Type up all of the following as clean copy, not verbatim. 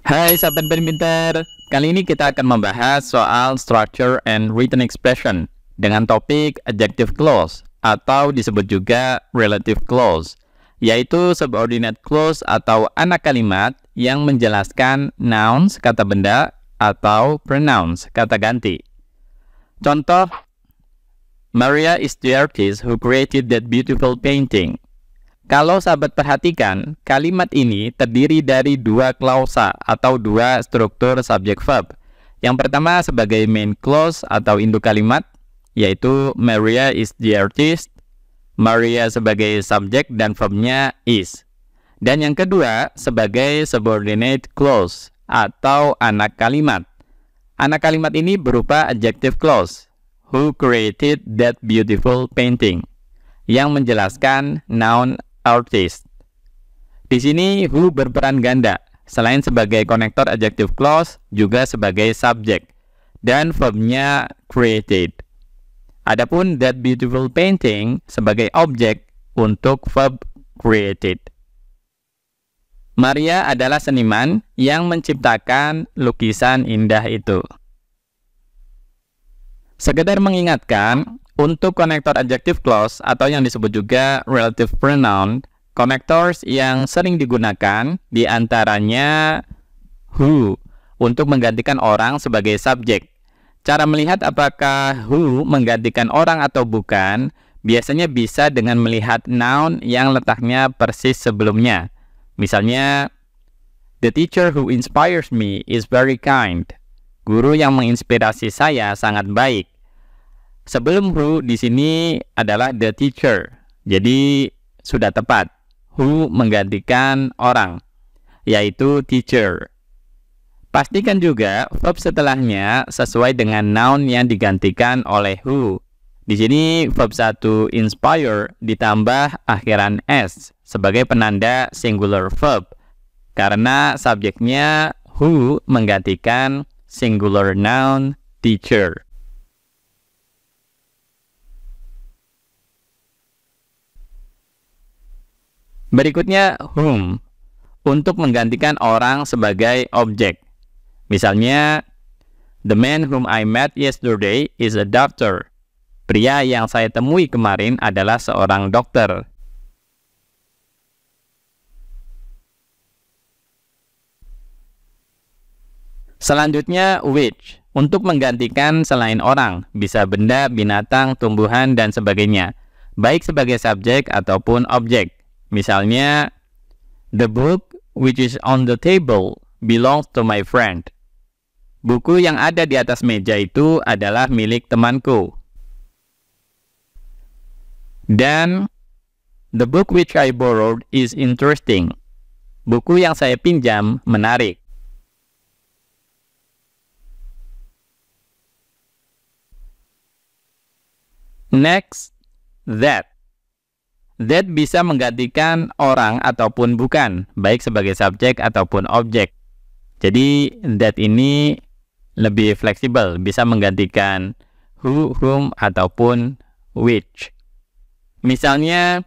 Hai sahabat pintar, kali ini kita akan membahas soal structure and written expression dengan topik adjective clause atau disebut juga relative clause, yaitu subordinate clause atau anak kalimat yang menjelaskan nouns kata benda atau pronouns kata ganti. Contoh, Maria is the artist who created that beautiful painting. Kalau sahabat perhatikan, kalimat ini terdiri dari dua klausa atau dua struktur subject verb. Yang pertama sebagai main clause atau induk kalimat, yaitu Maria is the artist. Maria sebagai subjek dan verbnya is. Dan yang kedua sebagai subordinate clause atau anak kalimat. Anak kalimat ini berupa adjective clause, who created that beautiful painting, yang menjelaskan noun artist. Di sini who berperan ganda, selain sebagai konektor adjective clause juga sebagai subjek dan verbnya created. Adapun that beautiful painting sebagai objek untuk verb created. Maria adalah seniman yang menciptakan lukisan indah itu. Sekedar mengingatkan, untuk konektor adjective clause atau yang disebut juga relative pronoun, connectors yang sering digunakan diantaranya who untuk menggantikan orang sebagai subjek. Cara melihat apakah who menggantikan orang atau bukan biasanya bisa dengan melihat noun yang letaknya persis sebelumnya. Misalnya, the teacher who inspires me is very kind. Guru yang menginspirasi saya sangat baik. Sebelum who di sini adalah the teacher, jadi sudah tepat. Who menggantikan orang, yaitu teacher. Pastikan juga verb setelahnya sesuai dengan noun yang digantikan oleh who. Di sini verb 1 inspire ditambah akhiran s sebagai penanda singular verb, karena subjeknya who menggantikan singular noun teacher. Berikutnya whom untuk menggantikan orang sebagai objek. Misalnya, the man whom I met yesterday is a doctor. Pria yang saya temui kemarin adalah seorang dokter. Selanjutnya which untuk menggantikan selain orang, bisa benda, binatang, tumbuhan, dan sebagainya, baik sebagai subjek ataupun objek. Misalnya, the book which is on the table belongs to my friend. Buku yang ada di atas meja itu adalah milik temanku. Dan, the book which I borrowed is interesting. Buku yang saya pinjam menarik. Next, that. That bisa menggantikan orang ataupun bukan, baik sebagai subjek ataupun objek. Jadi, that ini lebih fleksibel, bisa menggantikan who, whom, ataupun which. Misalnya,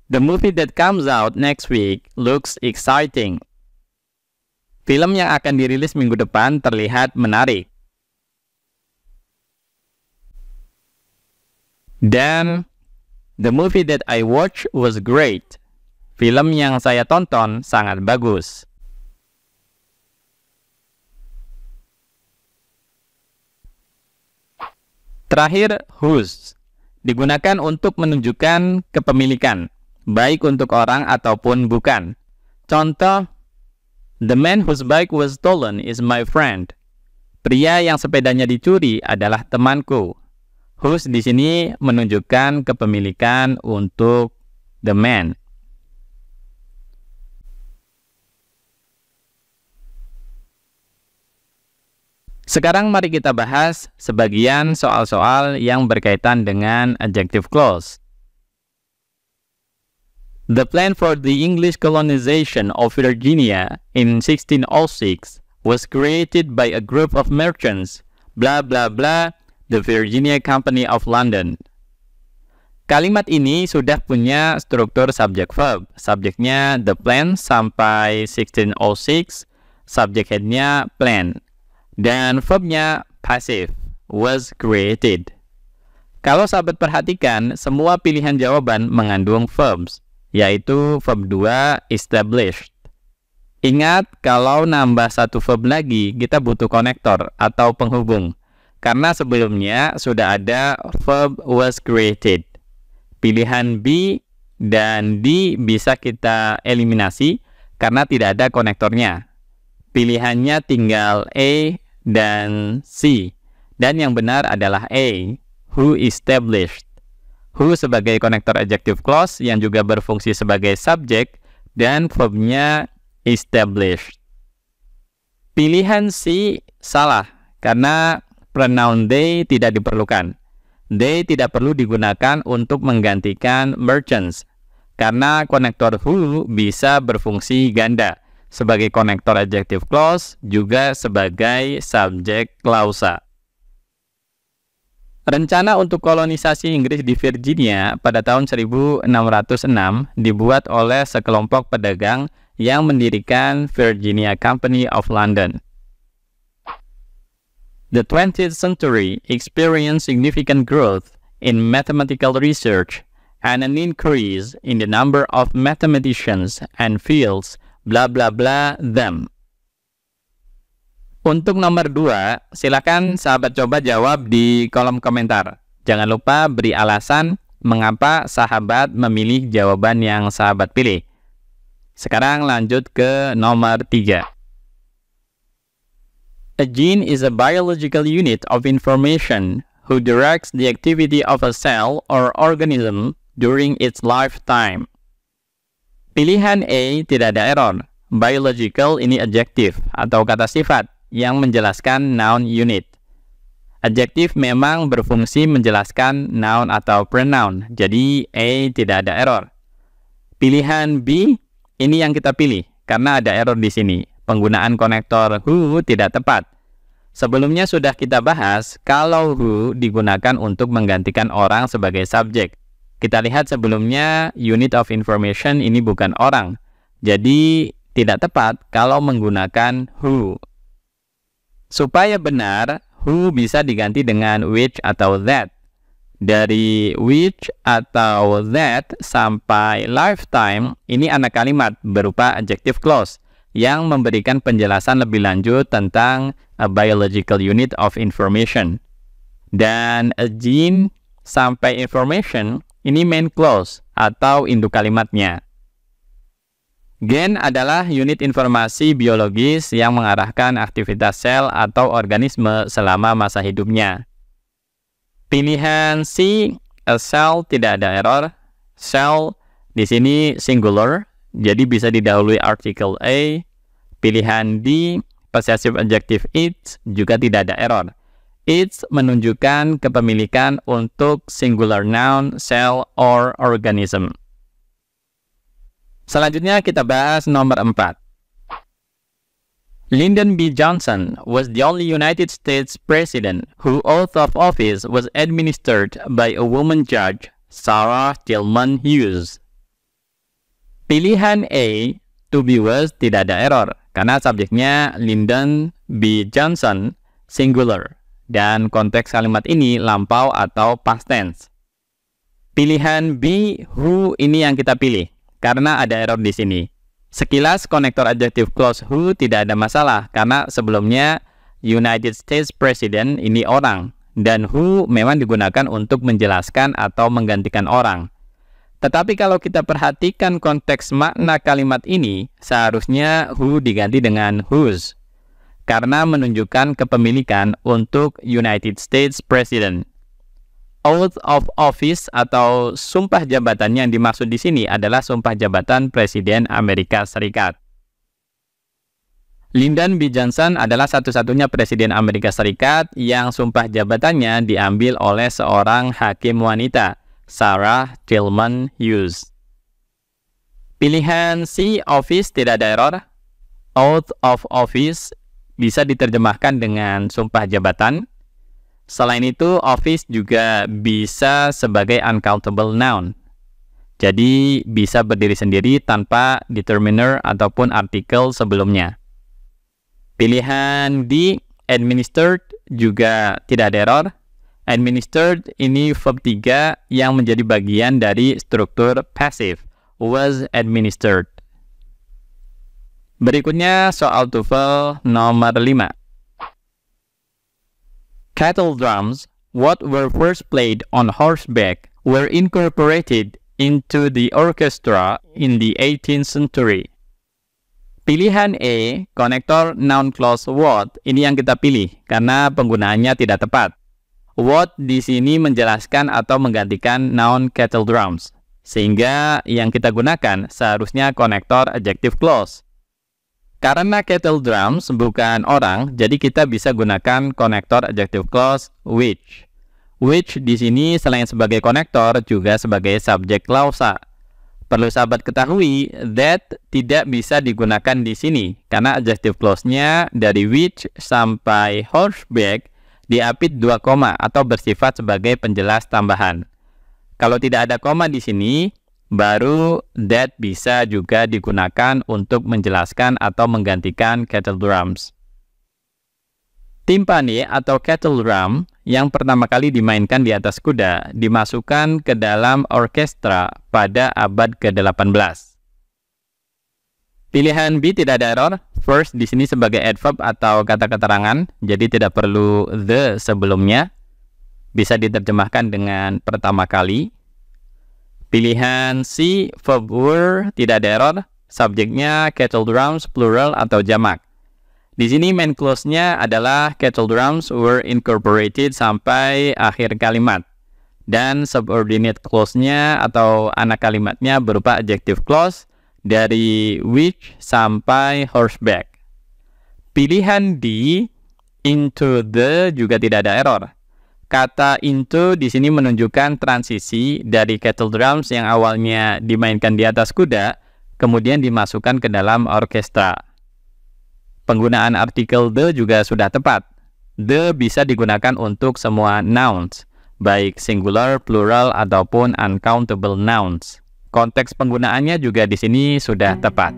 the movie that comes out next week looks exciting. Film yang akan dirilis minggu depan terlihat menarik. Dan the movie that I watched was great. Film yang saya tonton sangat bagus. Terakhir, whose. Digunakan untuk menunjukkan kepemilikan, baik untuk orang ataupun bukan. Contoh, the man whose bike was stolen is my friend. Pria yang sepedanya dicuri adalah temanku. Whose di sini menunjukkan kepemilikan untuk the man. Sekarang mari kita bahas sebagian soal-soal yang berkaitan dengan adjective clause. The plan for the English colonization of Virginia in 1606 was created by a group of merchants, blah blah blah, the Virginia Company of London. Kalimat ini sudah punya struktur subject verb. Subjeknya the plan sampai 1606, subject headnya plan, dan verbnya passive, was created. Kalau sahabat perhatikan, semua pilihan jawaban mengandung verbs, yaitu verb 2, established. Ingat, kalau nambah satu verb lagi, kita butuh konektor atau penghubung. Karena sebelumnya sudah ada verb was created. Pilihan B dan D bisa kita eliminasi karena tidak ada konektornya. Pilihannya tinggal A dan C. Dan yang benar adalah A, who established. Who sebagai konektor adjective clause yang juga berfungsi sebagai subjek dan verbnya established. Pilihan C salah karena pronoun they tidak diperlukan. They tidak perlu digunakan untuk menggantikan merchants karena konektor who bisa berfungsi ganda sebagai konektor adjective clause juga sebagai subjek klausa. Rencana untuk kolonisasi Inggris di Virginia pada tahun 1606 dibuat oleh sekelompok pedagang yang mendirikan Virginia Company of London. The 20th century experienced significant growth in mathematical research and an increase in the number of mathematicians and fields, blah blah blah them. Untuk nomor 2, silakan sahabat coba jawab di kolom komentar. Jangan lupa beri alasan mengapa sahabat memilih jawaban yang sahabat pilih. Sekarang lanjut ke nomor 3. A gene is a biological unit of information who directs the activity of a cell or organism during its lifetime. Pilihan A tidak ada error. Biological ini adjektif atau kata sifat yang menjelaskan noun unit. Adjektif memang berfungsi menjelaskan noun atau pronoun, jadi A tidak ada error. Pilihan B ini yang kita pilih karena ada error di sini. Penggunaan konektor who tidak tepat. Sebelumnya sudah kita bahas kalau who digunakan untuk menggantikan orang sebagai subjek. Kita lihat sebelumnya unit of information ini bukan orang. Jadi tidak tepat kalau menggunakan who. Supaya benar, who bisa diganti dengan which atau that. Dari which atau that sampai lifetime, ini anak kalimat berupa adjective clause yang memberikan penjelasan lebih lanjut tentang a biological unit of information. Dan a gene sampai information, ini main clause atau induk kalimatnya. Gen adalah unit informasi biologis yang mengarahkan aktivitas sel atau organisme selama masa hidupnya. Pilihan C, a cell tidak ada error. Cell di sini singular, jadi bisa didahului artikel A. Pilihan D, possessive adjective it juga tidak ada error. It menunjukkan kepemilikan untuk singular noun, cell, or organism. Selanjutnya kita bahas nomor 4. Lyndon B. Johnson was the only United States president whose oath of office was administered by a woman judge, Sarah Tillman Hughes. Pilihan A, to be was tidak ada error, karena subjeknya Lyndon B. Johnson, singular, dan konteks kalimat ini lampau atau past tense. Pilihan B, who ini yang kita pilih, karena ada error di sini. Sekilas konektor adjective clause who tidak ada masalah karena sebelumnya United States President ini orang dan who memang digunakan untuk menjelaskan atau menggantikan orang. Tetapi kalau kita perhatikan konteks makna kalimat ini, seharusnya who diganti dengan whose karena menunjukkan kepemilikan untuk United States President. Oath of office atau sumpah jabatan yang dimaksud di sini adalah sumpah jabatan Presiden Amerika Serikat. Lyndon B. Johnson adalah satu-satunya Presiden Amerika Serikat yang sumpah jabatannya diambil oleh seorang hakim wanita, Sarah Tillman Hughes. Pilihan C, office tidak ada error. Oath of office bisa diterjemahkan dengan sumpah jabatan. Selain itu, office juga bisa sebagai uncountable noun. Jadi, bisa berdiri sendiri tanpa determiner ataupun artikel sebelumnya. Pilihan D, administered, juga tidak ada error. Administered ini verb 3 yang menjadi bagian dari struktur passive, was administered. Berikutnya soal TOEFL nomor 5. Kettle drums, what were first played on horseback, were incorporated into the orchestra in the 18th century. Pilihan E, konektor noun clause what, ini yang kita pilih karena penggunaannya tidak tepat. What di sini menjelaskan atau menggantikan noun kettle drums, sehingga yang kita gunakan seharusnya konektor adjective clause. Karena kettle drums bukan orang, jadi kita bisa gunakan konektor adjective clause which. Which di sini selain sebagai konektor juga sebagai subjek klausa. Perlu sahabat ketahui, that tidak bisa digunakan di sini karena adjective clause-nya dari which sampai horseback diapit 2 koma atau bersifat sebagai penjelas tambahan. Kalau tidak ada koma di sini, baru that bisa juga digunakan untuk menjelaskan atau menggantikan kettle drums. Timpani atau kettle drum yang pertama kali dimainkan di atas kuda dimasukkan ke dalam orkestra pada abad ke-18. Pilihan B tidak ada error. First di sini sebagai adverb atau kata keterangan, jadi tidak perlu the sebelumnya. Bisa diterjemahkan dengan pertama kali. Pilihan C, verb were, tidak ada error. Subjeknya kettle drums, plural atau jamak. Di sini main clause-nya adalah kettle drums were incorporated sampai akhir kalimat. Dan subordinate clause-nya atau anak kalimatnya berupa adjective clause dari which sampai horseback. Pilihan D, into the, juga tidak ada error. Kata into di sini menunjukkan transisi dari kettle drums yang awalnya dimainkan di atas kuda, kemudian dimasukkan ke dalam orkestra. Penggunaan artikel the juga sudah tepat. The bisa digunakan untuk semua nouns, baik singular, plural, ataupun uncountable nouns. Konteks penggunaannya juga di sini sudah tepat.